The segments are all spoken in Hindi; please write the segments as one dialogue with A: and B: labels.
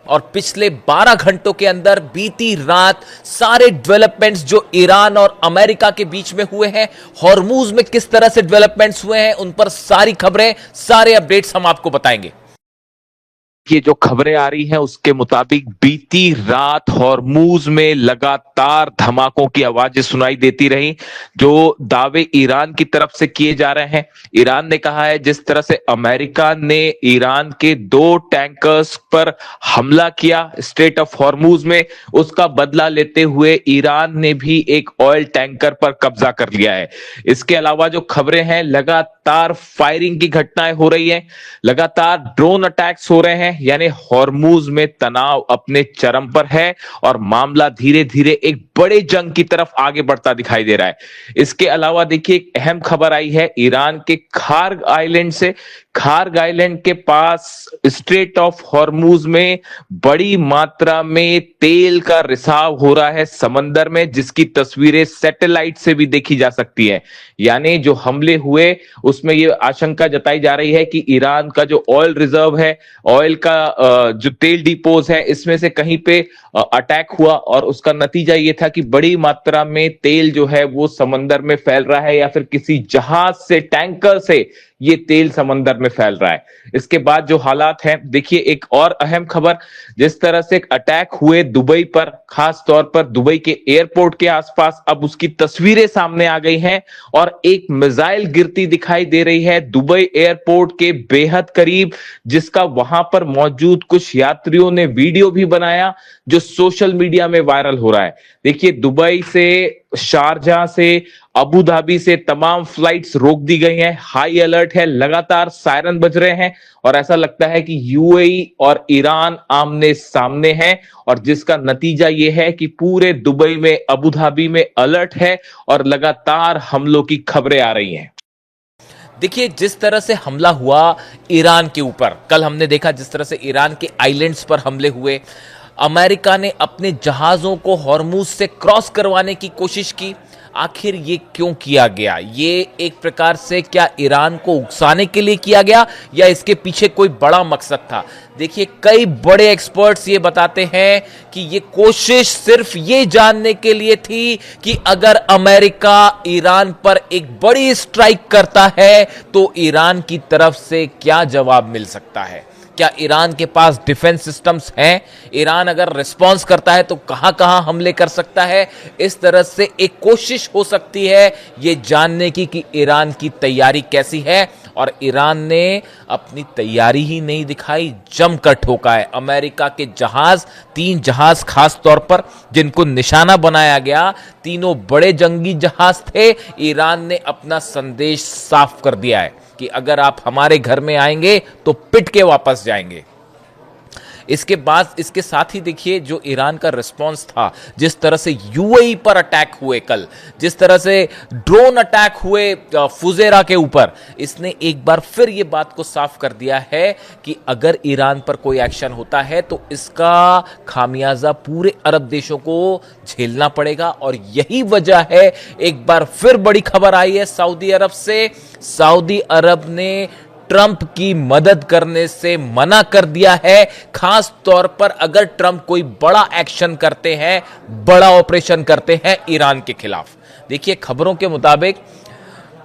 A: और पिछले 12 घंटों के अंदर बीती रात सारे डेवलपमेंट्स जो ईरान और अमेरिका के बीच में हुए हैं, हॉर्मूज में किस तरह से डेवलपमेंट्स हुए हैं, उन पर सारी खबरें, सारे अपडेट्स हम आपको बताएंगे।
B: ये जो खबरें आ रही हैं उसके मुताबिक बीती रात हॉर्मूज में लगातार धमाकों की आवाजें सुनाई देती रही, जो दावे ईरान की तरफ से किए जा रहे हैं। ईरान ने कहा है जिस तरह से अमेरिका ने ईरान के 2 टैंकर्स पर हमला किया स्ट्रेट ऑफ हॉर्मूज में, उसका बदला लेते हुए ईरान ने भी एक ऑयल टैंकर पर कब्जा कर लिया है। इसके अलावा जो खबरें हैं, लगातार फायरिंग की घटनाएं हो रही हैं, लगातार ड्रोन अटैक्स हो रहे हैं, यानी हॉर्मूज में तनाव अपने चरम पर है और मामला धीरे धीरे एक बड़े जंग की तरफ आगे बढ़ता दिखाई दे रहा है। इसके अलावा देखिए एक अहम खबर आई है ईरान के खार्ग आइलैंड से। खार्ग आइलैंड के पास स्ट्रेट ऑफ हॉर्मूज में बड़ी मात्रा में तेल का रिसाव हो रहा है समंदर में, जिसकी तस्वीरें सैटेलाइट से भी देखी जा सकती है। यानी जो हमले हुए उसमें यह आशंका जताई जा रही है कि ईरान का जो ऑयल रिजर्व है, ऑयल का जो तेल डिपोज है, इसमें से कहीं पे अटैक हुआ और उसका नतीजा ये था कि बड़ी मात्रा में तेल जो है वो समंदर में फैल रहा है, या फिर किसी जहाज से, टैंकर से ये तेल समंदर में फैल रहा है। इसके बाद जो हालात हैं, देखिए एक और अहम खबर, जिस तरह से एक अटैक हुए दुबई पर, खास तौर पर दुबई के एयरपोर्ट के आसपास, अब उसकी तस्वीरें सामने आ गई हैं और एक मिसाइल गिरती दिखाई दे रही है दुबई एयरपोर्ट के बेहद करीब, जिसका वहां पर मौजूद कुछ यात्रियों ने वीडियो भी बनाया जो सोशल मीडिया में वायरल हो रहा है। देखिए दुबई से, शारजाह से, अबू धाबी से तमाम फ्लाइट्स रोक दी गई हैं, हाई अलर्ट है, लगातार सायरन बज रहे हैं और ऐसा लगता है कि यूएई और ईरान आमने सामने हैं, और जिसका नतीजा यह है कि पूरे दुबई में, अबू धाबी में अलर्ट है और लगातार हमलों की खबरें आ रही हैं।
A: देखिए जिस तरह से हमला हुआ ईरान के ऊपर, कल हमने देखा जिस तरह से ईरान के आइलैंड्स पर हमले हुए, अमेरिका ने अपने जहाजों को हॉर्मूज से क्रॉस करवाने की कोशिश की। आखिर ये क्यों किया गया? ये एक प्रकार से क्या ईरान को उकसाने के लिए किया गया या इसके पीछे कोई बड़ा मकसद था? देखिए कई बड़े एक्सपर्ट्स ये बताते हैं कि ये कोशिश सिर्फ ये जानने के लिए थी कि अगर अमेरिका ईरान पर एक बड़ी स्ट्राइक करता है तो ईरान की तरफ से क्या जवाब मिल सकता है। क्या ईरान के पास डिफेंस सिस्टम्स हैं? ईरान अगर रिस्पॉन्स करता है तो कहां कहां हमले कर सकता है? इस तरह से एक कोशिश हो सकती है ये जानने की कि ईरान की तैयारी कैसी है, और ईरान ने अपनी तैयारी ही नहीं दिखाई, जमकर ठोका है। अमेरिका के जहाज, 3 जहाज खास तौर पर जिनको निशाना बनाया गया, तीनों बड़े जंगी जहाज थे। ईरान ने अपना संदेश साफ कर दिया है कि अगर आप हमारे घर में आएंगे तो पिट के वापस जाएंगे। इसके बाद, इसके साथ ही देखिए जो ईरान का रिस्पांस था, जिस तरह से यूएई पर अटैक हुए कल, जिस तरह से ड्रोन अटैक हुए फुजेरा के ऊपर, इसने एक बार फिर यह बात को साफ कर दिया है कि अगर ईरान पर कोई एक्शन होता है तो इसका खामियाजा पूरे अरब देशों को झेलना पड़ेगा। और यही वजह है, एक बार फिर बड़ी खबर आई है सऊदी अरब से। सऊदी अरब ने ट्रंप की मदद करने से मना कर दिया है, खास तौर पर अगर ट्रंप कोई बड़ा एक्शन करते हैं, बड़ा ऑपरेशन करते हैं ईरान के खिलाफ। देखिए खबरों के मुताबिक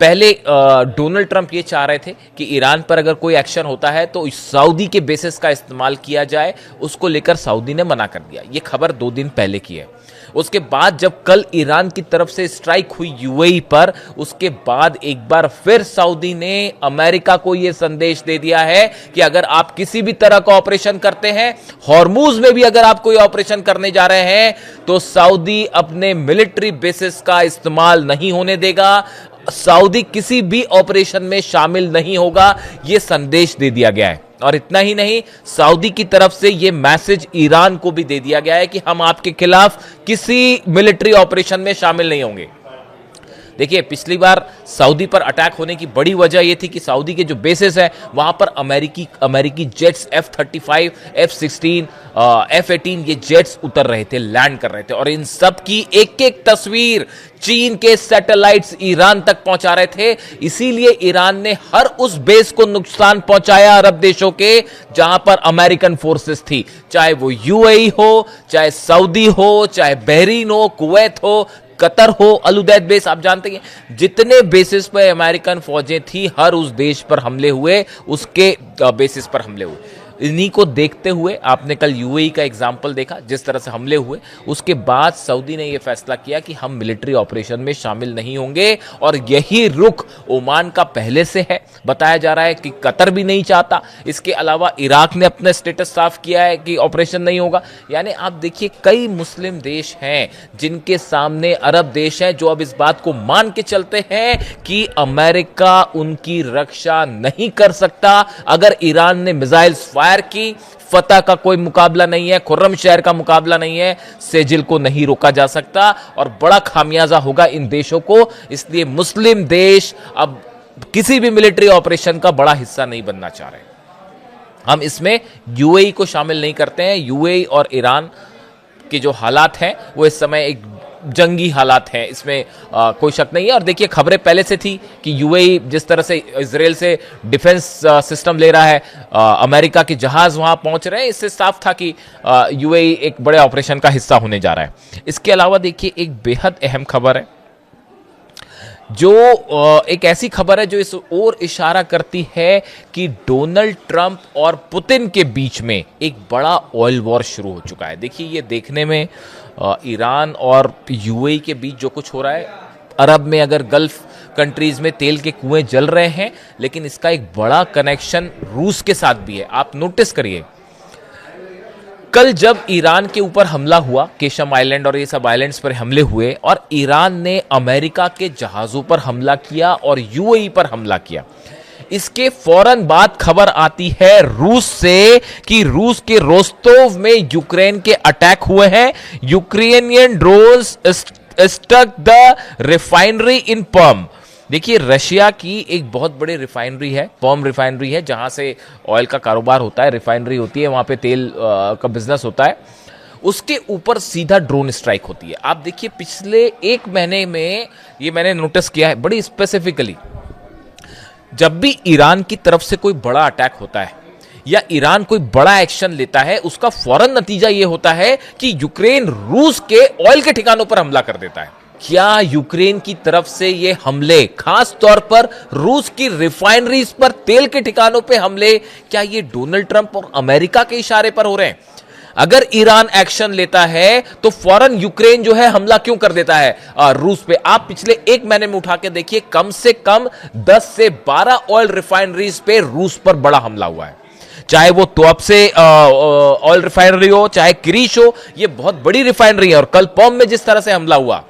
A: पहले डोनाल्ड ट्रंप ये चाह रहे थे कि ईरान पर अगर कोई एक्शन होता है तो सऊदी के बेसिस का इस्तेमाल किया जाए, उसको लेकर सऊदी ने मना कर दिया। ये खबर 2 दिन पहले की है। उसके बाद जब कल ईरान की तरफ से स्ट्राइक हुई यूएई पर, उसके बाद एक बार फिर सऊदी ने अमेरिका को यह संदेश दे दिया है कि अगर आप किसी भी तरह का ऑपरेशन करते हैं, हॉर्मूज में भी अगर आप कोई ऑपरेशन करने जा रहे हैं, तो सऊदी अपने मिलिट्री बेसिस का इस्तेमाल नहीं होने देगा, सऊदी किसी भी ऑपरेशन में शामिल नहीं होगा। यह संदेश दे दिया गया है। और इतना ही नहीं, सऊदी की तरफ से यह मैसेज ईरान को भी दे दिया गया है कि हम आपके खिलाफ किसी मिलिट्री ऑपरेशन में शामिल नहीं होंगे। देखिए पिछली बार सऊदी पर अटैक होने की बड़ी वजह यह थी कि सऊदी के जो बेसेस हैं वहां पर अमेरिकी जेट्स F-35, F-16, F-18 ये जेट्स उतर रहे थे, लैंड कर रहे थे, और इन सब की एक एक तस्वीर चीन के सैटेलाइट्स ईरान तक पहुंचा रहे थे, इसीलिए ईरान ने हर उस बेस को नुकसान पहुंचाया अरब देशों के जहां पर अमेरिकन फोर्सेस थी, चाहे वो यूएई हो, चाहे सऊदी हो, चाहे बहरीन हो, कुवैत हो, कतर हो, अलुदैद बेस आप जानते हैं जितने बेसिस पर अमेरिकन फौजें थी हर उस देश पर हमले हुए, उसके बेसिस पर हमले हुए। इन्हीं को देखते हुए आपने कल यूएई का एग्जाम्पल देखा जिस तरह से हमले हुए, उसके बाद सऊदी ने यह फैसला किया कि हम मिलिट्री ऑपरेशन में शामिल नहीं होंगे और यही रुख ओमान का पहले से है। बताया जा रहा है कि कतर भी नहीं चाहता। इसके अलावा इराक ने अपना स्टेटस साफ किया है कि ऑपरेशन नहीं होगा। यानी आप देखिए कई मुस्लिम देश हैं जिनके सामने अरब देश हैं जो अब इस बात को मान के चलते हैं कि अमेरिका उनकी रक्षा नहीं कर सकता। अगर ईरान ने मिसाइल्स फायर की, फतह का कोई मुकाबला नहीं है, खुर्रम शहर का मुकाबला नहीं है, सेजिल को नहीं रोका जा सकता और बड़ा खामियाजा होगा इन देशों को। इसलिए मुस्लिम देश अब किसी भी मिलिट्री ऑपरेशन का बड़ा हिस्सा नहीं बनना चाह रहे। हम इसमें यूएई को शामिल नहीं करते हैं। यूएई और ईरान के जो हालात हैं वो इस समय एक जंगी हालात हैं, इसमें कोई शक नहीं है। और देखिए खबरें पहले से थी कि यूएई जिस तरह से इजराइल से डिफेंस सिस्टम ले रहा है, अमेरिका के जहाज वहां पहुंच रहे हैं, इससे साफ था कि यूएई एक बड़े ऑपरेशन का हिस्सा होने जा रहा है। इसके अलावा देखिए एक बेहद अहम खबर है जो एक ऐसी खबर है जो इस ओर इशारा करती है कि डोनाल्ड ट्रंप और पुतिन के बीच में एक बड़ा ऑयल वॉर शुरू हो चुका है। देखिए ये देखने में ईरान और यूएई के बीच जो कुछ हो रहा है, अरब में अगर गल्फ कंट्रीज में तेल के कुएं जल रहे हैं, लेकिन इसका एक बड़ा कनेक्शन रूस के साथ भी है। आप नोटिस करिए कल जब ईरान के ऊपर हमला हुआ, केशम आइलैंड और ये सब आइलैंड्स पर हमले हुए और ईरान ने अमेरिका के जहाजों पर हमला किया और यूएई पर हमला किया, इसके फौरन बाद खबर आती है रूस से कि रूस के रोस्तोव में यूक्रेन के अटैक हुए हैं। Ukrainian drones struck the refinery in Perm. देखिए रशिया की एक बहुत बड़ी रिफाइनरी है, पर्म रिफाइनरी है, जहां से ऑयल का कारोबार होता है, रिफाइनरी होती है, वहां पे तेल का बिजनेस होता है। उसके ऊपर सीधा ड्रोन स्ट्राइक होती है। आप देखिए पिछले एक महीने में ये मैंने नोटिस किया है बड़ी स्पेसिफिकली, जब भी ईरान की तरफ से कोई बड़ा अटैक होता है या ईरान कोई बड़ा एक्शन लेता है, उसका फौरन नतीजा यह होता है कि यूक्रेन रूस के ऑयल के ठिकानों पर हमला कर देता है। क्या यूक्रेन की तरफ से ये हमले, खास तौर पर रूस की रिफाइनरीज पर तेल के ठिकानों पे हमले, क्या ये डोनाल्ड ट्रंप और अमेरिका के इशारे पर हो रहे हैं? अगर ईरान एक्शन लेता है तो फौरन यूक्रेन जो है हमला क्यों कर देता है रूस पे? आप पिछले एक महीने में उठा के देखिए, कम से कम 10 से 12 ऑयल रिफाइनरीज पे रूस पर बड़ा हमला हुआ है। चाहे वो तोप से ऑयल रिफाइनरी हो, चाहे क्रीश हो, ये बहुत बड़ी रिफाइनरी है। और कल पर्म में जिस तरह से हमला हुआ,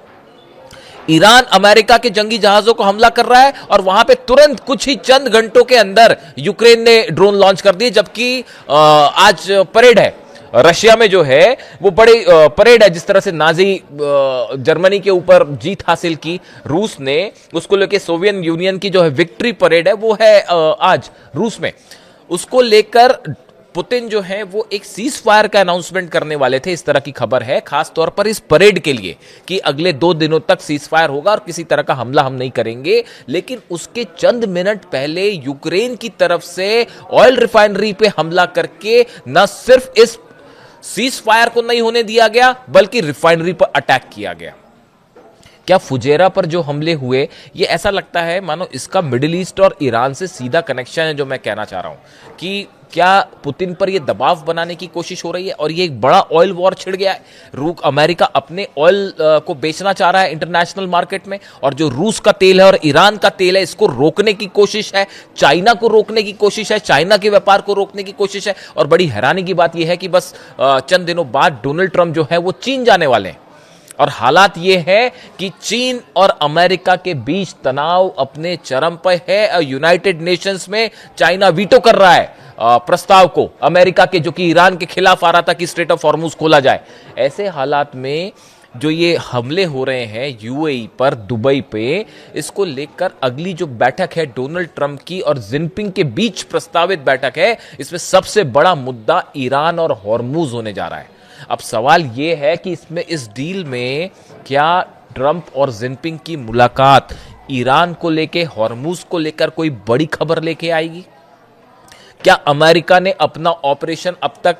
A: ईरान अमेरिका के जंगी जहाजों को हमला कर रहा है और वहां पे तुरंत कुछ ही चंद घंटों के अंदर यूक्रेन ने ड्रोन लॉन्च कर दिए। जबकि आज परेड है रशिया में, जो है वो बड़ी परेड है, जिस तरह से नाजी जर्मनी के ऊपर जीत हासिल की रूस ने, उसको लेकर सोवियत यूनियन की जो है विक्ट्री परेड है वो है आज रूस में। उसको लेकर पुतिन जो है वो एक सीज फायर का अनाउंसमेंट करने वाले थे, इस तरह की खबर है, खास तौर पर इस परेड के लिए कि अगले 2 दिनों तक सीज फायर होगा और किसी तरह का हमला हम नहीं करेंगे। लेकिन उसके चंद मिनट पहले यूक्रेन की तरफ से ऑयल रिफाइनरी पे हमला करके न सिर्फ इस सीज फायर को नहीं होने दिया गया, बल्कि रिफाइनरी पर अटैक किया गया। क्या फुजेरा पर जो हमले हुए, ये ऐसा लगता है मानो इसका मिडिल ईस्ट और ईरान से सीधा कनेक्शन है। जो मैं कहना चाह रहा हूं कि क्या पुतिन पर यह दबाव बनाने की कोशिश हो रही है और ये एक बड़ा ऑयल वॉर छिड़ गया है। अमेरिका अपने ऑयल को बेचना चाह रहा है इंटरनेशनल मार्केट में, और जो रूस का तेल है और ईरान का तेल है, इसको रोकने की कोशिश है, चाइना को रोकने की कोशिश है, चाइना के व्यापार को रोकने की कोशिश है। और बड़ी हैरानी की बात यह है कि बस चंद दिनों बाद डोनाल्ड ट्रंप जो है वो चीन जाने वाले हैं और हालात ये है कि चीन और अमेरिका के बीच तनाव अपने चरम पर है। यूनाइटेड नेशंस में चाइना वीटो कर रहा है प्रस्ताव को अमेरिका के, जो कि ईरान के खिलाफ आ रहा था कि स्ट्रेट ऑफ हॉर्मुज खोला जाए। ऐसे हालात में जो ये हमले हो रहे हैं यूएई पर, दुबई पे, इसको लेकर अगली जो बैठक है डोनाल्ड ट्रंप की और जिनपिंग के बीच प्रस्तावित बैठक है, इसमें सबसे बड़ा मुद्दा ईरान और हॉर्मुज होने जा रहा है। अब सवाल यह है कि इसमें, इस डील में क्या ट्रंप और जिनपिंग की मुलाकात ईरान को लेके, हॉर्मूज को लेकर कोई बड़ी खबर लेके आएगी? क्या अमेरिका ने अपना ऑपरेशन अब तक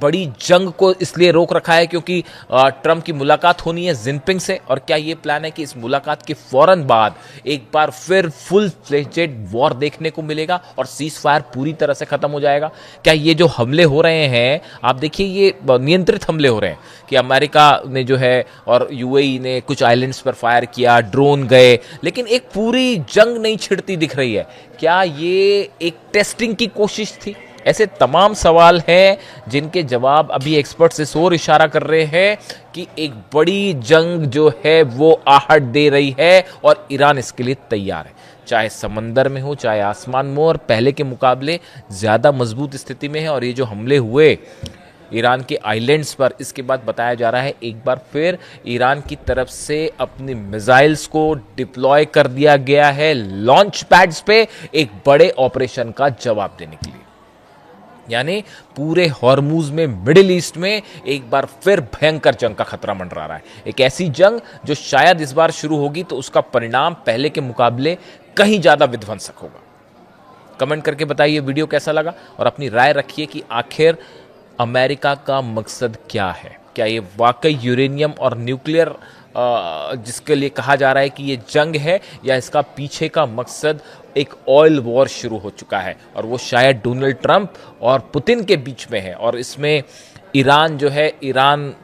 A: बड़ी जंग को इसलिए रोक रखा है क्योंकि ट्रंप की मुलाकात होनी है जिनपिंग से? और क्या यह प्लान है कि इस मुलाकात के फौरन बाद एक बार फिर फुल फ्लेजेड वॉर देखने को मिलेगा और सीज फायर पूरी तरह से खत्म हो जाएगा? क्या ये जो हमले हो रहे हैं, आप देखिए ये नियंत्रित हमले हो रहे हैं कि अमेरिका ने जो है और यूएई ने कुछ आइलैंड्स पर फायर किया, ड्रोन गए, लेकिन एक पूरी जंग नहीं छिड़ती दिख रही है। क्या ये एक टेस्टिंग की कोशिश थी? ऐसे तमाम सवाल हैं जिनके जवाब अभी एक्सपर्ट्स इस ओर इशारा कर रहे हैं कि एक बड़ी जंग जो है वो आहट दे रही है और ईरान इसके लिए तैयार है, चाहे समंदर में हो चाहे आसमान में हो, और पहले के मुकाबले ज़्यादा मजबूत स्थिति में है। और ये जो हमले हुए ईरान के आइलैंड्स पर, इसके बाद बताया जा रहा है एक बार फिर ईरान की तरफ से अपनी मिसाइल्स को डिप्लॉय कर दिया गया है लॉन्च पैड्स पे एक बड़े ऑपरेशन का जवाब देने के लिए। यानी पूरे हॉर्मूज में, मिडिल ईस्ट में एक बार फिर भयंकर जंग का खतरा मंडरा रहा है। एक ऐसी जंग जो शायद इस बार शुरू होगी तो उसका परिणाम पहले के मुकाबले कहीं ज्यादा विध्वंसक होगा। कमेंट करके बताइए वीडियो कैसा लगा और अपनी राय रखिए कि आखिर अमेरिका का मकसद क्या है। क्या ये वाकई यूरेनियम और न्यूक्लियर जिसके लिए कहा जा रहा है कि ये जंग है, या इसका पीछे का मकसद एक ऑयल वॉर शुरू हो चुका है और वो शायद डोनाल्ड ट्रंप और पुतिन के बीच में है, और इसमें ईरान जो है, ईरान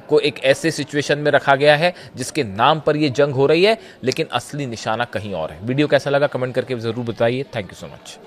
A: को एक ऐसे सिचुएशन में रखा गया है जिसके नाम पर ये जंग हो रही है, लेकिन असली निशाना कहीं और है। वीडियो कैसा लगा कमेंट करके जरूर बताइए। Thank you so much.